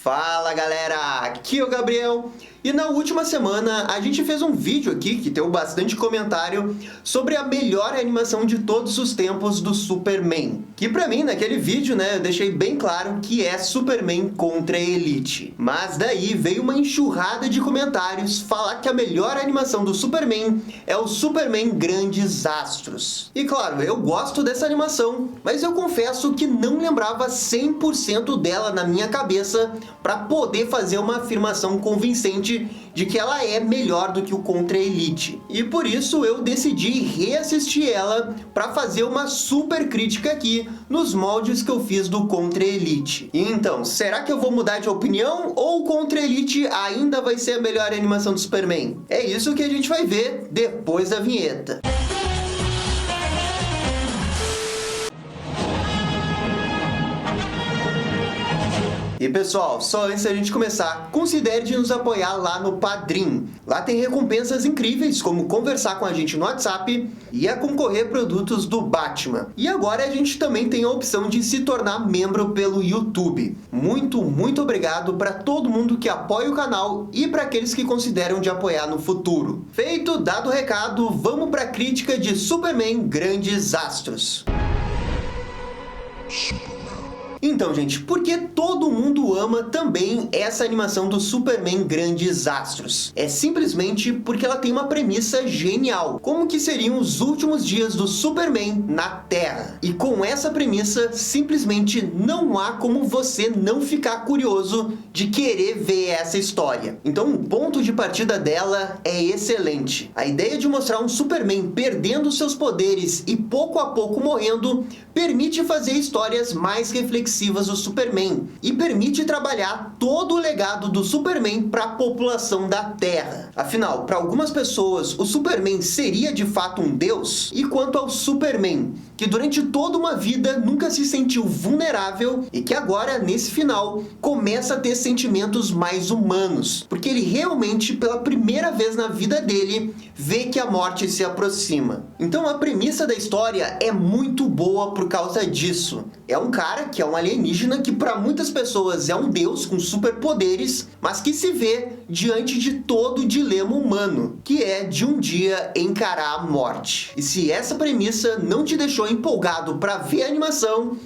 Fala galera, aqui é o Gabriel e na última semana a gente fez um vídeo aqui que deu bastante comentário sobre a melhor animação de todos os tempos do Superman. Que pra mim, naquele vídeo, eu deixei bem claro que é Superman contra Elite. Mas daí veio uma enxurrada de comentários falar que a melhor animação do Superman é o Superman Grandes Astros. E claro, eu gosto dessa animação, mas eu confesso que não lembrava 100% dela na minha cabeça para poder fazer uma afirmação convincente de que ela é melhor do que o Contra Elite. E por isso eu decidi reassistir ela para fazer uma super crítica aqui nos moldes que eu fiz do Contra Elite. E então, será que eu vou mudar de opinião ou o Contra Elite ainda vai ser a melhor animação do Superman? É isso que a gente vai ver depois da vinheta. E pessoal, só antes da gente começar, considere de nos apoiar lá no Padrim. Lá tem recompensas incríveis, como conversar com a gente no WhatsApp e a concorrer produtos do Batman. E agora a gente também tem a opção de se tornar membro pelo YouTube. Muito obrigado para todo mundo que apoia o canal e para aqueles que consideram de apoiar no futuro. Feito, dado o recado, vamos para a crítica de Superman Grandes Astros. Então, gente, por que todo mundo ama também essa animação do Superman Grandes Astros? É simplesmente porque ela tem uma premissa genial. Como que seriam os últimos dias do Superman na Terra? E com essa premissa, simplesmente não há como você não ficar curioso de querer ver essa história. Então, o ponto de partida dela é excelente. A ideia de mostrar um Superman perdendo seus poderes e pouco a pouco morrendo permite fazer histórias mais reflexivas do Superman e permite trabalhar todo o legado do Superman para a população da Terra. Afinal, para algumas pessoas, o Superman seria de fato um deus? E quanto ao Superman, que durante toda uma vida nunca se sentiu vulnerável e que agora, nesse final, começa a ter sentimentos mais humanos, porque ele realmente, pela primeira vez na vida dele, vê que a morte se aproxima. Então a premissa da história é muito boa por causa disso. É um cara que é um alienígena que para muitas pessoas é um deus com superpoderes, mas que se vê diante de todo o dilema humano, que é de um dia encarar a morte. E se essa premissa não te deixou empolgado para ver a animação,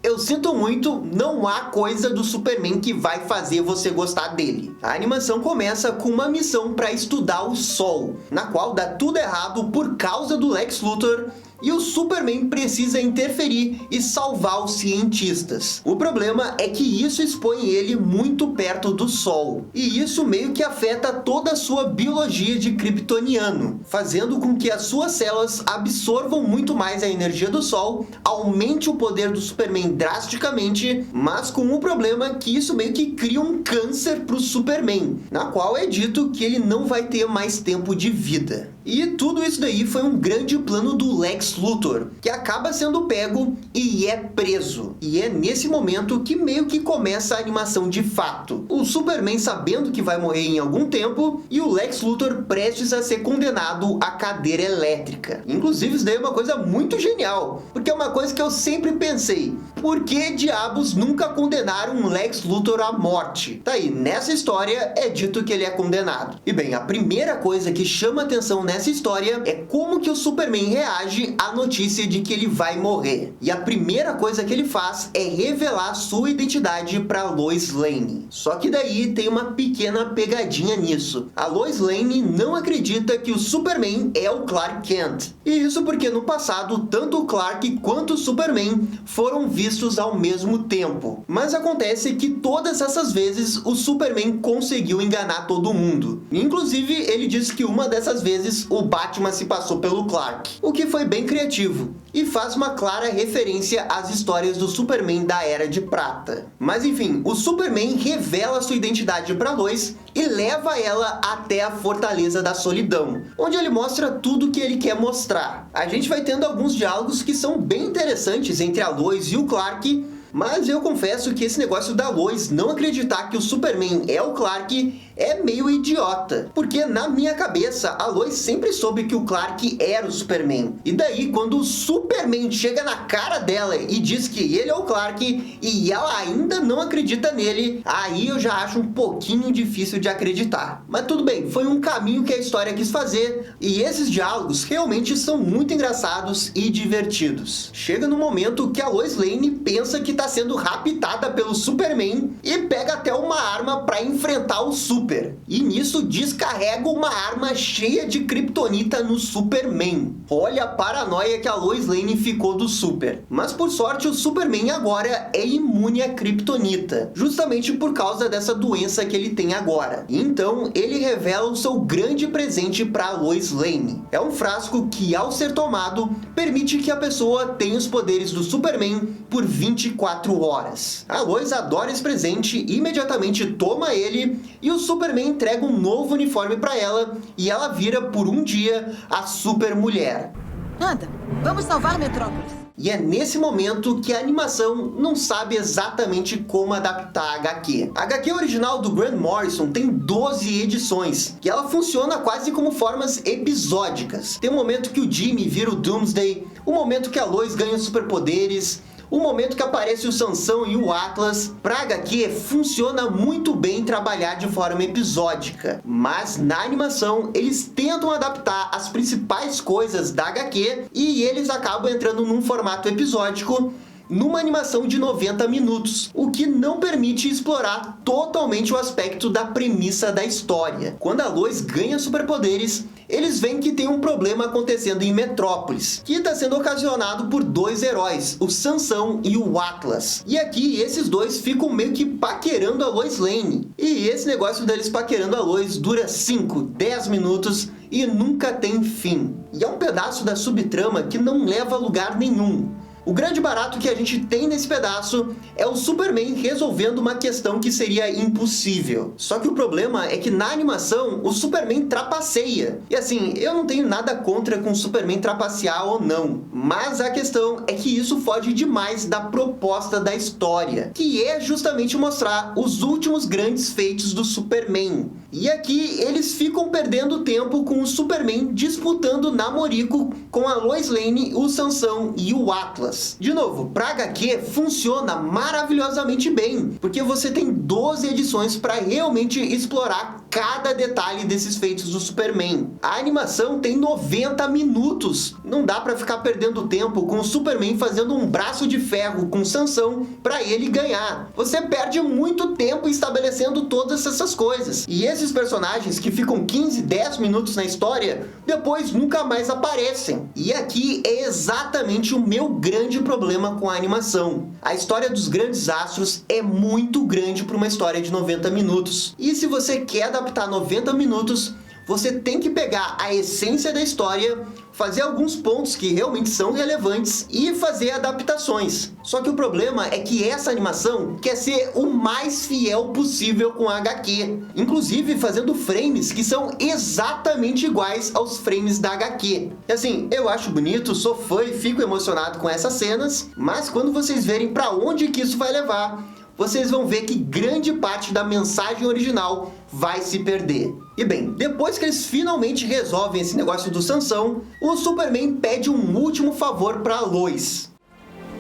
eu sinto muito, não há coisa do Superman que vai fazer você gostar dele. A animação começa com uma missão para estudar o Sol, na qual dá tudo errado por causa do Lex Luthor, e o Superman precisa interferir e salvar os cientistas. O problema é que isso expõe ele muito perto do Sol, e isso meio que afeta toda a sua biologia de kryptoniano, fazendo com que as suas células absorvam muito mais a energia do Sol, aumente o poder do Superman drasticamente, mas com o problema que isso meio que cria um câncer para o Superman, na qual é dito que ele não vai ter mais tempo de vida. E tudo isso daí foi um grande plano do Lex Luthor, que acaba sendo pego e é preso. E é nesse momento que meio que começa a animação de fato. O Superman sabendo que vai morrer em algum tempo e o Lex Luthor prestes a ser condenado à cadeira elétrica. Inclusive isso daí é uma coisa muito genial, porque é uma coisa que eu sempre pensei. Por que diabos nunca condenaram um Lex Luthor à morte? Tá aí, nessa história é dito que ele é condenado. E bem, a primeira coisa que chama atenção nessa história é como que o Superman reage à notícia de que ele vai morrer. E a primeira coisa que ele faz é revelar sua identidade para Lois Lane. Só que daí tem uma pequena pegadinha nisso. A Lois Lane não acredita que o Superman é o Clark Kent. E isso porque no passado, tanto o Clark quanto o Superman foram vistos ao mesmo tempo. Mas acontece que todas essas vezes o Superman conseguiu enganar todo mundo. Inclusive, ele disse que uma dessas vezes o Batman se passou pelo Clark, o que foi bem criativo e faz uma clara referência às histórias do Superman da Era de Prata. Mas enfim, o Superman revela sua identidade para Lois e leva ela até a Fortaleza da Solidão, onde ele mostra tudo que ele quer mostrar. A gente vai tendo alguns diálogos que são bem interessantes entre a Lois e o Clark, mas eu confesso que esse negócio da Lois não acreditar que o Superman é o Clark é meio idiota, porque na minha cabeça a Lois sempre soube que o Clark era o Superman. E daí quando o Superman chega na cara dela e diz que ele é o Clark e ela ainda não acredita nele, aí eu já acho um pouquinho difícil de acreditar. Mas tudo bem, foi um caminho que a história quis fazer e esses diálogos realmente são muito engraçados e divertidos. Chega no momento que a Lois Lane pensa que está sendo raptada pelo Superman e pega até uma arma para enfrentar o Super. E nisso descarrega uma arma cheia de kryptonita no Superman. Olha a paranoia que a Lois Lane ficou do Super. Mas por sorte o Superman agora é imune à kryptonita, justamente por causa dessa doença que ele tem agora. Então ele revela o seu grande presente para Lois Lane. É um frasco que, ao ser tomado, permite que a pessoa tenha os poderes do Superman por 24 horas. A Lois adora esse presente, imediatamente toma ele e o Superman entrega um novo uniforme para ela e ela vira por um dia a Super Mulher. Anda, vamos salvar Metrópolis. E é nesse momento que a animação não sabe exatamente como adaptar a HQ. A HQ original do Grant Morrison tem 12 edições, e ela funciona quase como formas episódicas. Tem um momento que o Jimmy vira o Doomsday, um momento que a Lois ganha superpoderes, o momento que aparece o Sansão e o Atlas. Pra HQ, funciona muito bem trabalhar de forma episódica, mas na animação eles tentam adaptar as principais coisas da HQ e eles acabam entrando num formato episódico numa animação de 90 minutos, o que não permite explorar totalmente o aspecto da premissa da história. Quando a Lois ganha superpoderes, eles veem que tem um problema acontecendo em Metrópolis, que está sendo ocasionado por dois heróis, o Sansão e o Atlas. E aqui esses dois ficam meio que paquerando a Lois Lane. E esse negócio deles paquerando a Lois dura 5, 10 minutos e nunca tem fim. E é um pedaço da subtrama que não leva a lugar nenhum. O grande barato que a gente tem nesse pedaço é o Superman resolvendo uma questão que seria impossível. Só que o problema é que na animação o Superman trapaceia. E assim, eu não tenho nada contra com o Superman trapacear ou não. Mas a questão é que isso foge demais da proposta da história, que é justamente mostrar os últimos grandes feitos do Superman. E aqui eles ficam perdendo tempo com o Superman disputando namorico com a Lois Lane, o Sansão e o Atlas. De novo, pra HQ funciona maravilhosamente bem, porque você tem 12 edições para realmente explorar cada detalhe desses feitos do Superman. A animação tem 90 minutos. Não dá para ficar perdendo tempo com o Superman fazendo um braço de ferro com Sansão para ele ganhar. Você perde muito tempo estabelecendo todas essas coisas. E esses personagens que ficam 15, 10 minutos na história, depois nunca mais aparecem. E aqui é exatamente o meu grande problema com a animação. A história dos grandes astros é muito grande para uma história de 90 minutos. E se você quer adaptar 90 minutos, você tem que pegar a essência da história, fazer alguns pontos que realmente são relevantes e fazer adaptações. Só que o problema é que essa animação quer ser o mais fiel possível com a HQ, inclusive fazendo frames que são exatamente iguais aos frames da HQ. E assim, eu acho bonito, sou fã e fico emocionado com essas cenas, mas quando vocês verem para onde que isso vai levar, vocês vão ver que grande parte da mensagem original vai se perder. E bem, depois que eles finalmente resolvem esse negócio do Sansão, o Superman pede um último favor para Lois.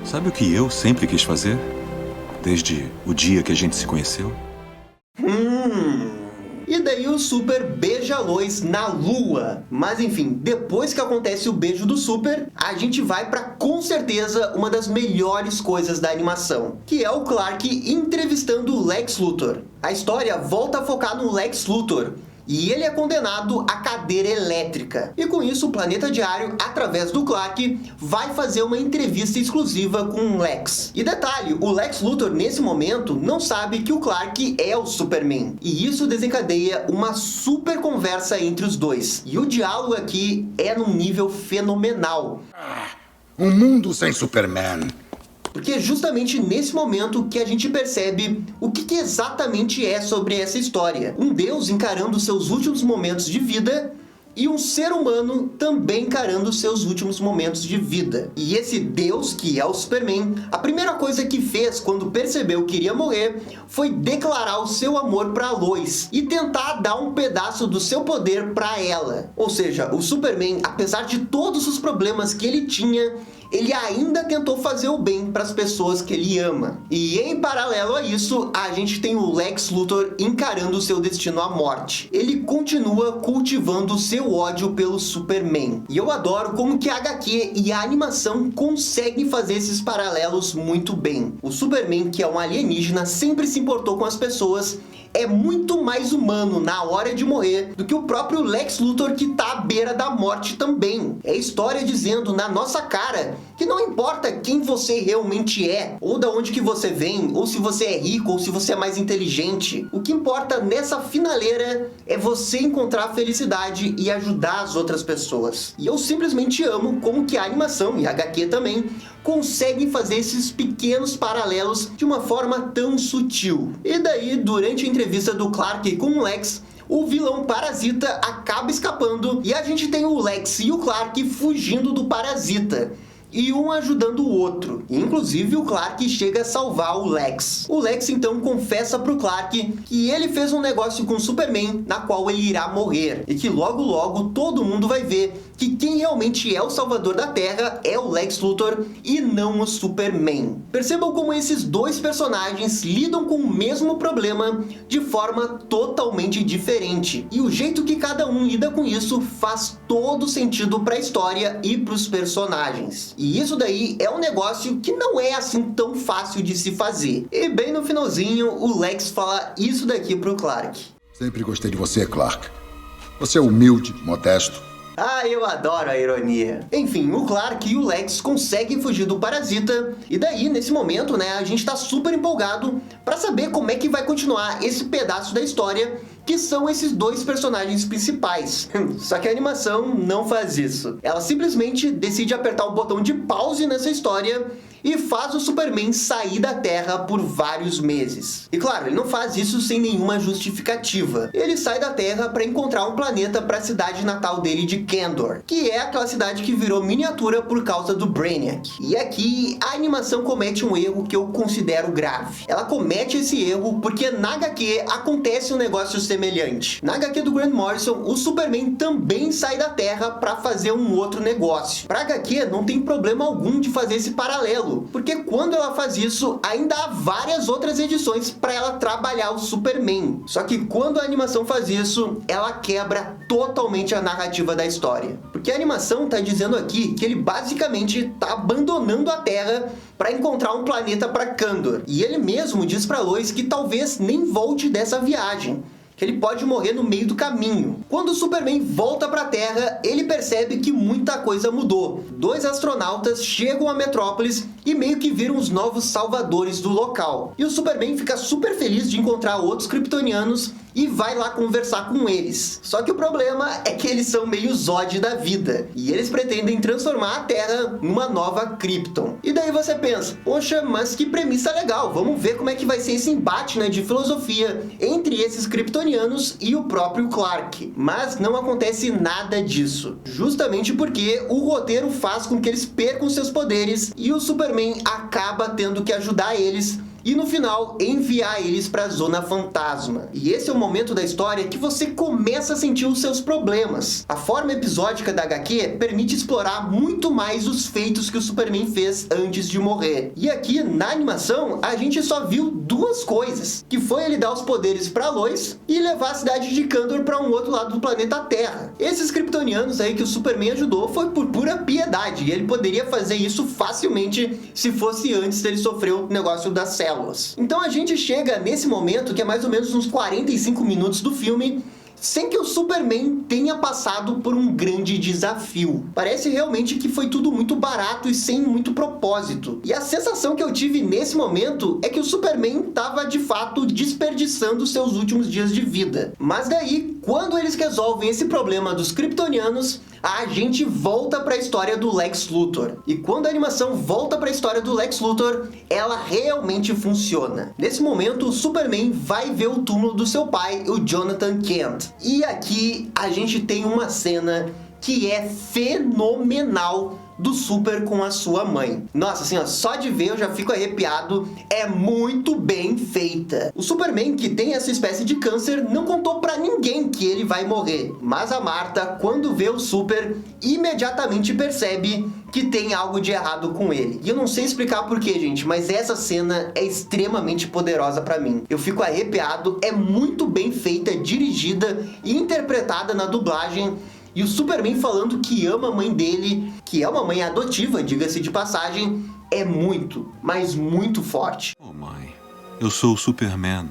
Sabe o que eu sempre quis fazer? Desde o dia que a gente se conheceu? E daí o Super beija a Lois na lua. Mas enfim, depois que acontece o beijo do Super, a gente vai para com certeza uma das melhores coisas da animação, que é o Clark entrevistando o Lex Luthor. A história volta a focar no Lex Luthor, e ele é condenado à cadeira elétrica. E com isso o Planeta Diário, através do Clark, vai fazer uma entrevista exclusiva com o Lex. E detalhe, o Lex Luthor nesse momento não sabe que o Clark é o Superman. E isso desencadeia uma super conversa entre os dois. E o diálogo aqui é num nível fenomenal. Um mundo sem Superman. Porque é justamente nesse momento que a gente percebe o que exatamente é sobre essa história. Um deus encarando seus últimos momentos de vida e um ser humano também encarando seus últimos momentos de vida. E esse Deus, que é o Superman, a primeira coisa que fez quando percebeu que iria morrer foi declarar o seu amor para Lois e tentar dar um pedaço do seu poder para ela. Ou seja, o Superman, apesar de todos os problemas que ele tinha, ele ainda tentou fazer o bem para as pessoas que ele ama. E em paralelo a isso, a gente tem o Lex Luthor encarando o seu destino à morte. Ele continua cultivando o seu ódio pelo Superman. E eu adoro como que a HQ e a animação conseguem fazer esses paralelos muito bem. O Superman, que é um alienígena, sempre se importou com as pessoas, é muito mais humano na hora de morrer do que o próprio Lex Luthor, que tá à beira da morte também. É história dizendo na nossa cara que não importa quem você realmente é, ou da onde que você vem, ou se você é rico, ou se você é mais inteligente. O que importa nessa finaleira é você encontrar a felicidade e ajudar as outras pessoas. E eu simplesmente amo como que a animação e a HQ também conseguem fazer esses pequenos paralelos de uma forma tão sutil. E daí, durante a entrevista do Clark com o Lex, o vilão Parasita acaba escapando e a gente tem o Lex e o Clark fugindo do Parasita, e um ajudando o outro. Inclusive o Clark chega a salvar o Lex. O Lex então confessa pro Clark que ele fez um negócio com o Superman na qual ele irá morrer, e que logo logo todo mundo vai ver que quem realmente é o salvador da Terra é o Lex Luthor e não o Superman. Percebam como esses dois personagens lidam com o mesmo problema de forma totalmente diferente, e o jeito que cada um lida com isso faz todo sentido para a história e para os personagens. E isso daí é um negócio que não é assim tão fácil de se fazer. E bem no finalzinho, o Lex fala isso daqui pro Clark. Sempre gostei de você, Clark. Você é humilde, modesto. Ah, eu adoro a ironia. Enfim, o Clark e o Lex conseguem fugir do Parasita, e daí, nesse momento, né, a gente tá super empolgado pra saber como é que vai continuar esse pedaço da história, que são esses dois personagens principais. Só que a animação não faz isso. Ela simplesmente decide apertar o botão de pause nessa história e faz o Superman sair da Terra por vários meses. E claro, ele não faz isso sem nenhuma justificativa. Ele sai da Terra para encontrar um planeta para a cidade natal dele de Kandor, que é aquela cidade que virou miniatura por causa do Brainiac. E aqui a animação comete um erro que eu considero grave. Ela comete esse erro porque na HQ acontece um negócio semelhante. Na HQ do Grant Morrison, o Superman também sai da Terra para fazer um outro negócio. Para HQ não tem problema algum de fazer esse paralelo, porque quando ela faz isso, ainda há várias outras edições para ela trabalhar o Superman. Só que quando a animação faz isso, ela quebra totalmente a narrativa da história. Porque a animação tá dizendo aqui que ele basicamente tá abandonando a Terra para encontrar um planeta para Kandor. E ele mesmo diz para Lois que talvez nem volte dessa viagem, que ele pode morrer no meio do caminho. Quando o Superman volta para a Terra, ele percebe que muita coisa mudou. Dois astronautas chegam a Metrópolis e meio que viram os novos salvadores do local. E o Superman fica super feliz de encontrar outros kryptonianos e vai lá conversar com eles. Só que o problema é que eles são meio Zod da vida, e eles pretendem transformar a Terra numa nova Krypton. E daí você pensa, poxa, mas que premissa legal, vamos ver como é que vai ser esse embate, né, de filosofia entre esses kryptonianos e o próprio Clark. Mas não acontece nada disso, justamente porque o roteiro faz com que eles percam seus poderes e o Superman acaba tendo que ajudar eles e no final enviar eles para a Zona Fantasma. E esse é o momento da história que você começa a sentir os seus problemas. A forma episódica da HQ permite explorar muito mais os feitos que o Superman fez antes de morrer. E aqui na animação a gente só viu duas coisas, que foi ele dar os poderes para Lois e levar a cidade de Kandor para um outro lado do planeta Terra. Esses kryptonianos aí que o Superman ajudou foi por pura piedade, e ele poderia fazer isso facilmente se fosse antes dele sofrer o negócio da célula. Então a gente chega nesse momento, que é mais ou menos uns 45 minutos do filme, sem que o Superman tenha passado por um grande desafio. Parece realmente que foi tudo muito barato e sem muito propósito. E a sensação que eu tive nesse momento é que o Superman estava de fato desperdiçando seus últimos dias de vida. Mas daí, quando eles resolvem esse problema dos kryptonianos, a gente volta para a história do Lex Luthor. E quando a animação volta para a história do Lex Luthor, ela realmente funciona. Nesse momento, o Superman vai ver o túmulo do seu pai, o Jonathan Kent. E aqui a gente tem uma cena que é fenomenal do Super com a sua mãe. Nossa, assim, ó, só de ver eu já fico arrepiado. É muito bem feita. O Superman, que tem essa espécie de câncer, não contou pra ninguém que ele vai morrer. Mas a Martha, quando vê o Super, imediatamente percebe que tem algo de errado com ele. E eu não sei explicar porquê, gente, mas essa cena é extremamente poderosa pra mim. Eu fico arrepiado, é muito bem feita, dirigida e interpretada na dublagem. E o Superman falando que ama a mãe dele, que é uma mãe adotiva, diga-se de passagem, é muito, mas muito forte. Oh, mãe, eu sou o Superman.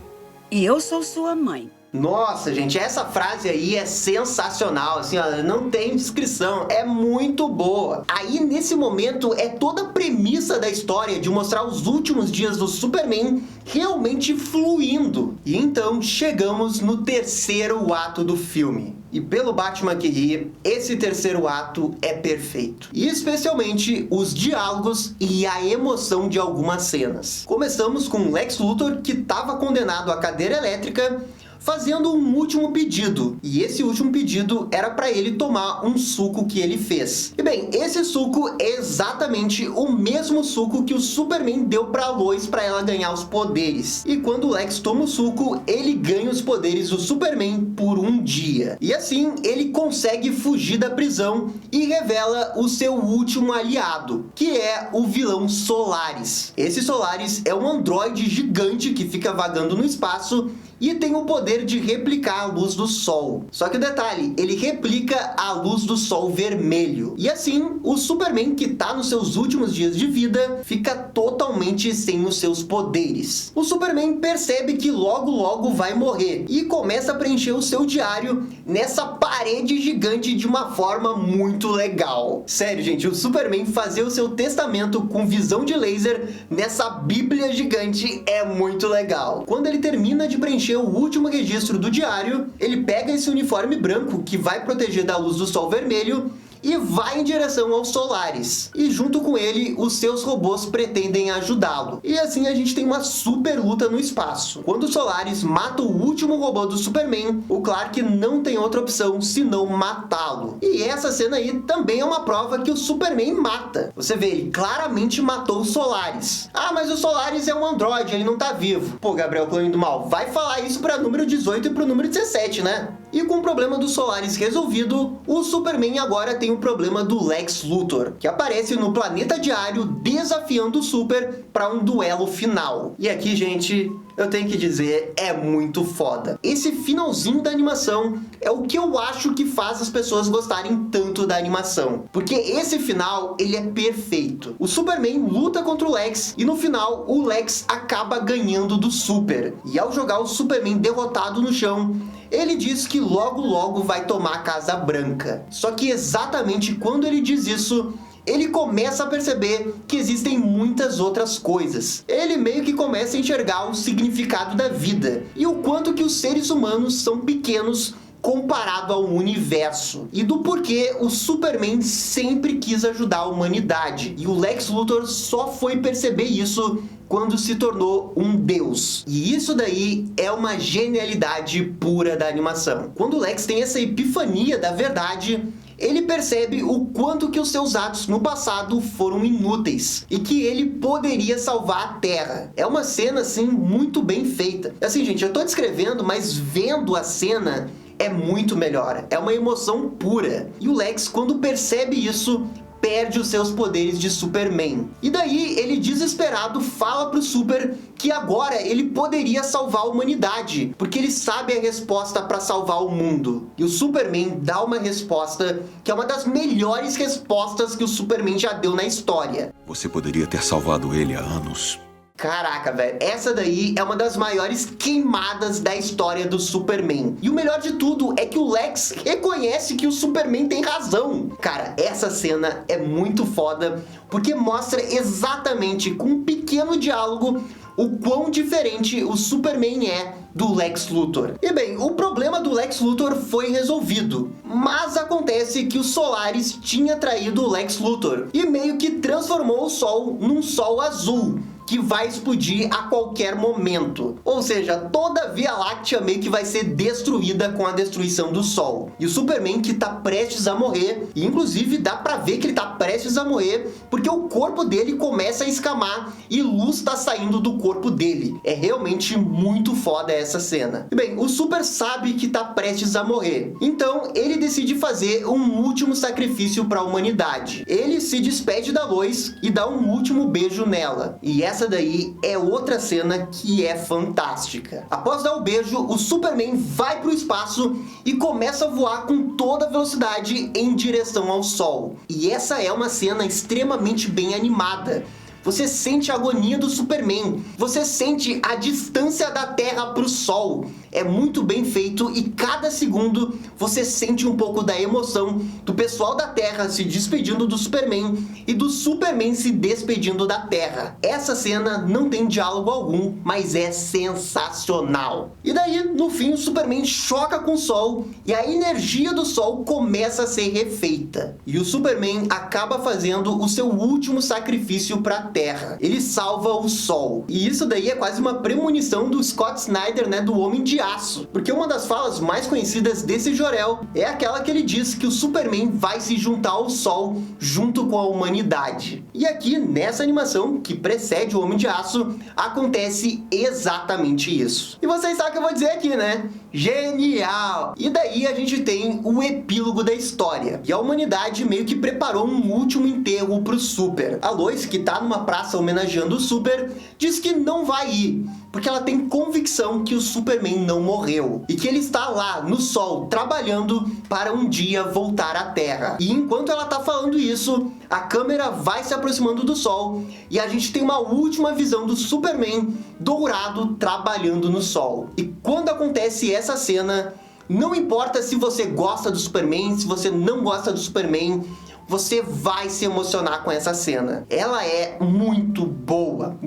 E eu sou sua mãe. Nossa, gente, essa frase aí é sensacional, assim, ó, não tem descrição, é muito boa. Aí, nesse momento, é toda a premissa da história de mostrar os últimos dias do Superman realmente fluindo. E então, chegamos no terceiro ato do filme. E pelo Batman que ri, esse terceiro ato é perfeito. E especialmente os diálogos e a emoção de algumas cenas. Começamos com Lex Luthor, que estava condenado à cadeira elétrica, fazendo um último pedido. E esse último pedido era para ele tomar um suco que ele fez. E bem, esse suco é exatamente o mesmo suco que o Superman deu para Lois para ela ganhar os poderes. E quando o Lex toma o suco, ele ganha os poderes do Superman por um dia. E assim, ele consegue fugir da prisão e revela o seu último aliado, que é o vilão Solaris. Esse Solaris é um androide gigante que fica vagando no espaço e tem o poder de replicar a luz do sol. Só que o detalhe, ele replica a luz do sol vermelho. E assim, o Superman, que tá nos seus últimos dias de vida, fica totalmente sem os seus poderes. O Superman percebe que logo logo vai morrer e começa a preencher o seu diário nessa parede gigante de uma forma muito legal. Sério, gente, o Superman fazer o seu testamento com visão de laser nessa bíblia gigante é muito legal. Quando ele termina de preencher o último registro do diário, ele pega esse uniforme branco que vai proteger da luz do sol vermelho e vai em direção aos Solaris. E junto com ele, os seus robôs pretendem ajudá-lo. E assim a gente tem uma super luta no espaço. Quando o Solaris mata o último robô do Superman, o Clark não tem outra opção senão matá-lo. E essa cena aí também é uma prova que o Superman mata. Você vê, ele claramente matou o Solaris. Ah, mas o Solaris é um androide, ele não tá vivo. Pô, Gabriel Clone do Mal, vai falar isso para número 18 e pro número 17, né? E com o problema do Solaris resolvido, o Superman agora tem o problema do Lex Luthor, que aparece no planeta diário desafiando o Super para um duelo final. E aqui, gente, eu tenho que dizer, é muito foda. Esse finalzinho da animação é o que eu acho que faz as pessoas gostarem tanto da animação. Porque esse final, ele é perfeito. O Superman luta contra o Lex e no final, o Lex acaba ganhando do Super. E ao jogar o Superman derrotado no chão, ele diz que logo logo vai tomar a Casa Branca. Só que exatamente quando ele diz isso, ele começa a perceber que existem muitas outras coisas. Ele meio que começa a enxergar o significado da vida e o quanto que os seres humanos são pequenos comparado ao universo, e do porquê o Superman sempre quis ajudar a humanidade, e o Lex Luthor só foi perceber isso quando se tornou um deus. E isso daí é uma genialidade pura da animação. Quando o Lex tem essa epifania da verdade, ele percebe o quanto que os seus atos no passado foram inúteis e que ele poderia salvar a Terra. É uma cena, assim, muito bem feita. Assim, gente, eu tô descrevendo, mas vendo a cena é muito melhor. É uma emoção pura. E o Lex, quando percebe isso, perde os seus poderes de Superman. E daí, ele desesperado fala pro Super que agora ele poderia salvar a humanidade, porque ele sabe a resposta para salvar o mundo. E o Superman dá uma resposta que é uma das melhores respostas que o Superman já deu na história. Você poderia ter salvado ele há anos. Caraca, velho, essa daí é uma das maiores queimadas da história do Superman. E o melhor de tudo é que o Lex reconhece que o Superman tem razão. Cara, essa cena é muito foda, porque mostra exatamente, com um pequeno diálogo, o quão diferente o Superman é do Lex Luthor. E bem, o problema do Lex Luthor foi resolvido, mas acontece que o Solaris tinha traído o Lex Luthor e meio que transformou o Sol num Sol azul, que vai explodir a qualquer momento. Ou seja, toda a Via Láctea meio que vai ser destruída com a destruição do Sol. E o Superman que tá prestes a morrer, e inclusive dá pra ver que ele tá prestes a morrer, porque o corpo dele começa a escamar e luz tá saindo do corpo dele. É realmente muito foda essa cena. E bem, o Super sabe que tá prestes a morrer, então ele decide fazer um último sacrifício para a humanidade. Ele se despede da Lois e dá um último beijo nela. E essa daí é outra cena que é fantástica. Após dar o beijo, o Superman vai para o espaço e começa a voar com toda a velocidade em direção ao Sol. E essa é uma cena extremamente bem animada. Você sente a agonia do Superman, você sente a distância da Terra para o Sol. É muito bem feito e cada segundo você sente um pouco da emoção do pessoal da Terra se despedindo do Superman e do Superman se despedindo da Terra. Essa cena não tem diálogo algum, mas é sensacional. E daí, no fim, o Superman choca com o Sol e a energia do Sol começa a ser refeita. E o Superman acaba fazendo o seu último sacrifício para a Terra. Ele salva o Sol. E isso daí é quase uma premonição do Scott Snyder, né, do Homem de Aço. Porque uma das falas mais conhecidas desse Jor-El é aquela que ele diz que o Superman vai se juntar ao Sol junto com a humanidade. E aqui, nessa animação que precede o Homem de Aço, acontece exatamente isso. E vocês sabem o que eu vou dizer aqui, né? Genial! E daí a gente tem o epílogo da história. E a humanidade meio que preparou um último enterro pro Super. A Lois, que tá numa praça homenageando o Super, diz que não vai ir, porque ela tem convicção que o Superman não morreu e que ele está lá no Sol trabalhando para um dia voltar à Terra. E enquanto ela tá falando isso, a câmera vai se aproximando do Sol e a gente tem uma última visão do Superman dourado trabalhando no Sol. E quando acontece essa cena, não importa se você gosta do Superman, se você não gosta do Superman, você vai se emocionar com essa cena. Ela é muito boa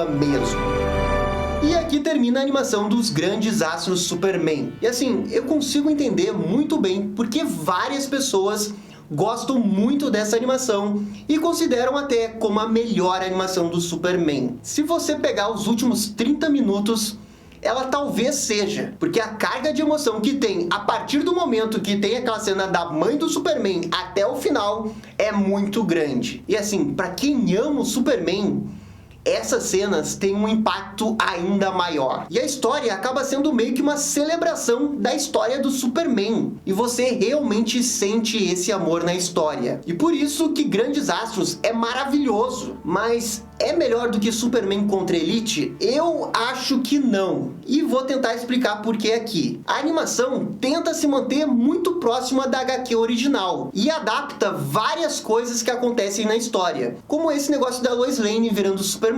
mesmo. E aqui termina a animação dos Grandes Astros Superman. E assim, eu consigo entender muito bem porque várias pessoas gostam muito dessa animação e consideram até como a melhor animação do Superman. Se você pegar os últimos 30 minutos, ela talvez seja, porque a carga de emoção que tem a partir do momento que tem aquela cena da mãe do Superman até o final é muito grande. E assim, pra quem ama o Superman, essas cenas têm um impacto ainda maior. E a história acaba sendo meio que uma celebração da história do Superman. E você realmente sente esse amor na história. E por isso que Grandes Astros é maravilhoso. Mas é melhor do que Superman contra Elite? Eu acho que não. E vou tentar explicar por que aqui. A animação tenta se manter muito próxima da HQ original. E adapta várias coisas que acontecem na história. Como esse negócio da Lois Lane virando Supermulher.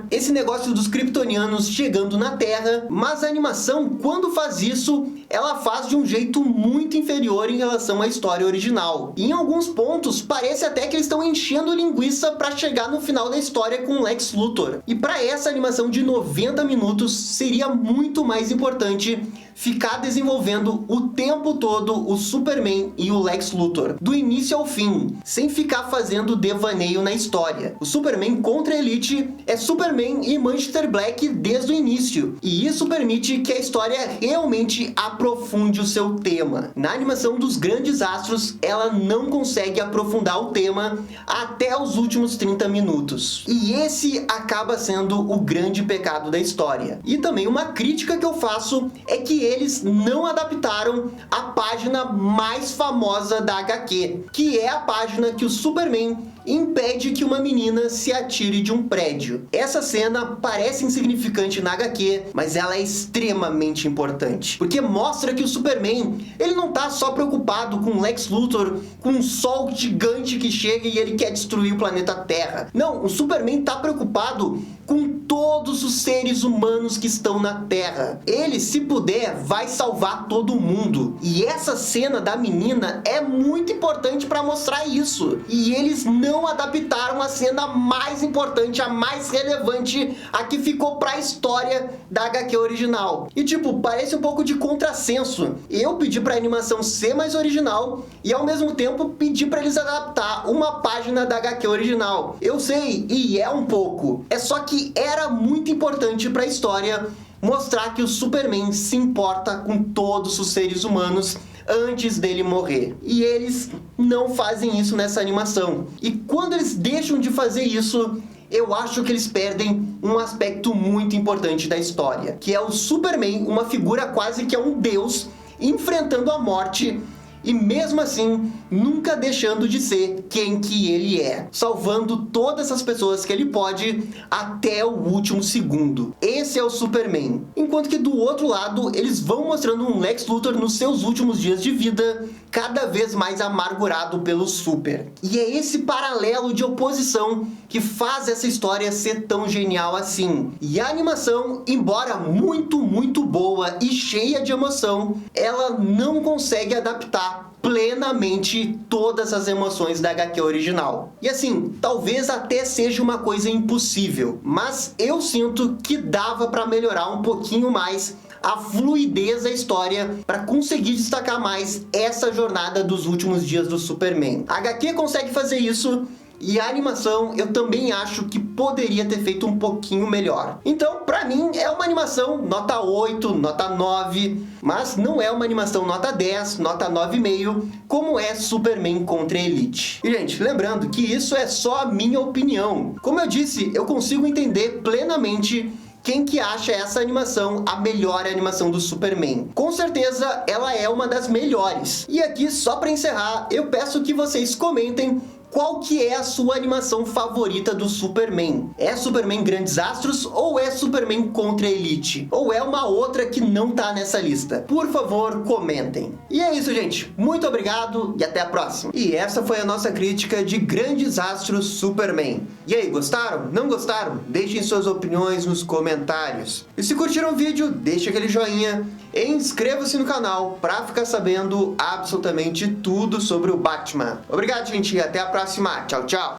Esse negócio dos kryptonianos chegando na Terra. Mas a animação, quando faz isso, ela faz de um jeito muito inferior em relação à história original. E em alguns pontos, parece até que eles estão enchendo linguiça para chegar no final da história com Lex Luthor. E para essa animação de 90 minutos, seria muito mais importante ficar desenvolvendo o tempo todo o Superman e o Lex Luthor, do início ao fim, sem ficar fazendo devaneio na história. O Superman contra a Elite é Superman e Manchester Black desde o início, e isso permite que a história realmente aprofunde o seu tema. Na animação dos Grandes Astros, ela não consegue aprofundar o tema até os últimos 30 minutos. E esse acaba sendo o grande pecado da história. E também uma crítica que eu faço é que eles não adaptaram a página mais famosa da HQ, que é a página que o Superman impede que uma menina se atire de um prédio. Essa cena parece insignificante na HQ, mas ela é extremamente importante, porque mostra que o Superman, ele não tá só preocupado com Lex Luthor, com um sol gigante que chega e ele quer destruir o planeta Terra. Não, o Superman tá preocupado com todos os seres humanos que estão na Terra. Ele, se puder, vai salvar todo mundo. E essa cena da menina é muito importante para mostrar isso. E eles não não adaptaram a cena mais importante, a mais relevante, a que ficou pra história da HQ original. E tipo, parece um pouco de contrassenso. Eu pedi pra animação ser mais original e ao mesmo tempo pedi pra eles adaptar uma página da HQ original. Eu sei, e é um pouco. É só que era muito importante pra história mostrar que o Superman se importa com todos os seres humanos antes dele morrer. E eles não fazem isso nessa animação. E quando eles deixam de fazer isso, eu acho que eles perdem um aspecto muito importante da história, que é o Superman, uma figura quase que é um deus, enfrentando a morte e mesmo assim nunca deixando de ser quem que ele é, salvando todas as pessoas que ele pode até o último segundo. Esse é o Superman. Enquanto que do outro lado eles vão mostrando um Lex Luthor nos seus últimos dias de vida, cada vez mais amargurado pelo Super. E é esse paralelo de oposição que faz essa história ser tão genial assim. E a animação, embora muito boa e cheia de emoção, ela não consegue adaptar plenamente todas as emoções da HQ original. E assim, talvez até seja uma coisa impossível, mas eu sinto que dava para melhorar um pouquinho mais a fluidez da história para conseguir destacar mais essa jornada dos últimos dias do Superman. A HQ consegue fazer isso, e a animação eu também acho que poderia ter feito um pouquinho melhor. Então, pra mim, é uma animação nota 8, nota 9, mas não é uma animação nota 10, nota 9,5, como é Superman contra a Elite. E, gente, lembrando que isso é só a minha opinião. Como eu disse, eu consigo entender plenamente quem que acha essa animação a melhor animação do Superman. Com certeza, ela é uma das melhores. E aqui, só para encerrar, eu peço que vocês comentem qual que é a sua animação favorita do Superman. É Superman Grandes Astros ou é Superman contra a Elite? Ou é uma outra que não tá nessa lista? Por favor, comentem. E é isso, gente. Muito obrigado e até a próxima. E essa foi a nossa crítica de Grandes Astros Superman. E aí, gostaram? Não gostaram? Deixem suas opiniões nos comentários. E se curtiram o vídeo, deixe aquele joinha e inscreva-se no canal para ficar sabendo absolutamente tudo sobre o Batman. Obrigado, gente, e até a próxima. Tchau, tchau.